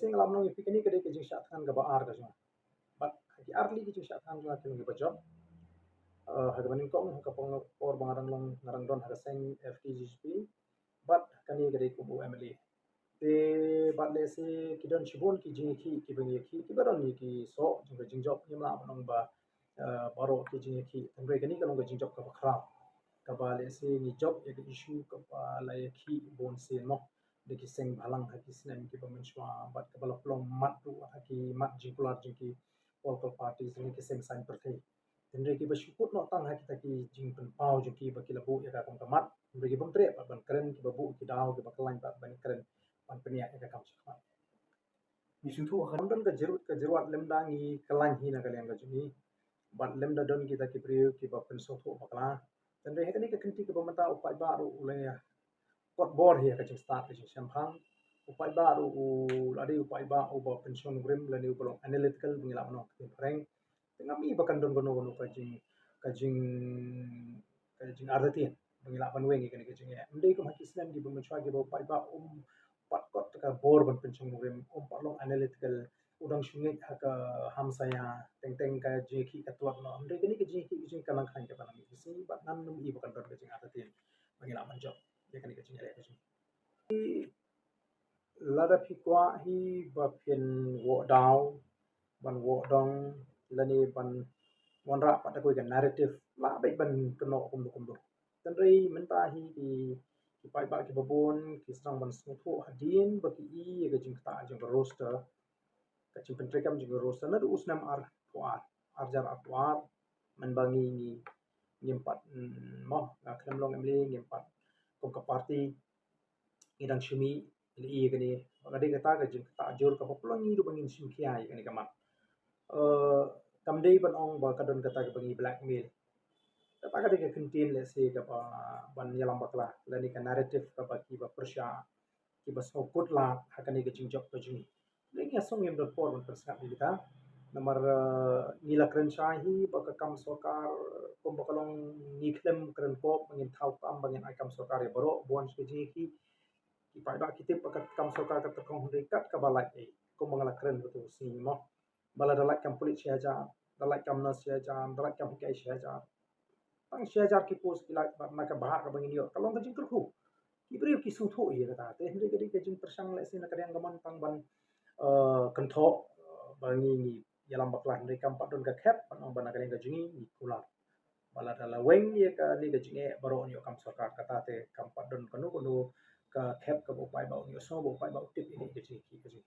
sing lam nong ipi kini kede kejing syatan ke baar ke jong. But haki arli kejing syatan jong akin ngi bajok. Haga maning kong haka pong or bangarang long ngarang don haga sing FTGP. But kani kede kubu MLA. Te bat le se kidon shibun ki jing ki bengi ki baron ni ki so jong jing job ni ma nong ba baro ki jing ki tengre kani kalong jing job ka bakra. Kabale se ni job ya issue kabala ya ki bon se no de ki seng balang ha ki snem ki pemenshwa bat kabala plong mat tu ha ki mat jingkular jingki political parties ni ki seng sign perthei tendre ki basyukut no tang ha ki taki jing pen pau jingki ba ki labu ya ka kong kamat tendre ki bamtre ban keren ki babu ki daw ki baklan ban keren ban penia ya ka kam chakma isu tu akan don ka jerut lemdangi kalan hina kalian ka jumi bat lemda don kita ki priu ki ba pen so tu bakla dan mereka ni kekenti ke pemerintah upai baru oleh kot bor here ke start ke champagne upai baru ladi upai baru ba pension grim ladi upolong analytical mengilap no rank tengah mi bahkan don gono gono kajing arti mengilap panweng ke kajing ya ndai ko haki islam di pemerintah ke upai ba pat kot ka bor ban pension grim palong analytical udang sungai haka ham saya teng ka jeki ka tuat no amre kini ke jeki kalang khan ke panami isi bat nan num i bukan don ke jing atatin bangila manjok ya kini ke jing ele ke jing lada pikwa hi ba pin wo daw ban wo dong lani ban wanra pada ko narrative la bai ban keno kum do tan rei menta hi ki pai ba ki babon ki strong ban smu hadin ba ki i ke jing ta jing roster kacing pentrekam juga roster na usnam ar tuar arjar atuar menbangi ni ngimpat moh ngakram long emli ngimpat kong ka party idang shumi ini iya kani ngade kata ka jing ta jor ka populong ni do bangin sim kiai kani kamat kamdei ban ong ba kadon kata ka bangi blackmail kata ka de kentin le se ka ba ban yalam bakla lani ka narrative ka ba ki ba persya ki ba so kut la hakani ka jing job ka jing Lagi asong yang berpor mempersekat kita. Nomor nila keren syahi baka kam sokar pembakalong niklem keren pop mengin tau tam bangin ai kam sokar ya baro buan seji ki ipai ba kitip baka kam sokar ka tekong dekat ka balak ai ko mangala keren betul sini mo bala dalak kam pulit syaja dalak kam nas syaja dalak kam kai syaja tang syaja ki pos ilak maka bahak ka bangin yo kalong ka jingker hu ibri ki suthu ye kata te hindi kadi ka jing persang le sina kadang gaman tang ban kentok bangi ni yalam baklah mereka empat don ka cap panong bana kali ka jingi ni kula bala dala weng ye ka ni ka jingi baro ni kam sarkar kata te kam pat don kanu ka cap ka upai ba ni so upai ba tip ini ka jingi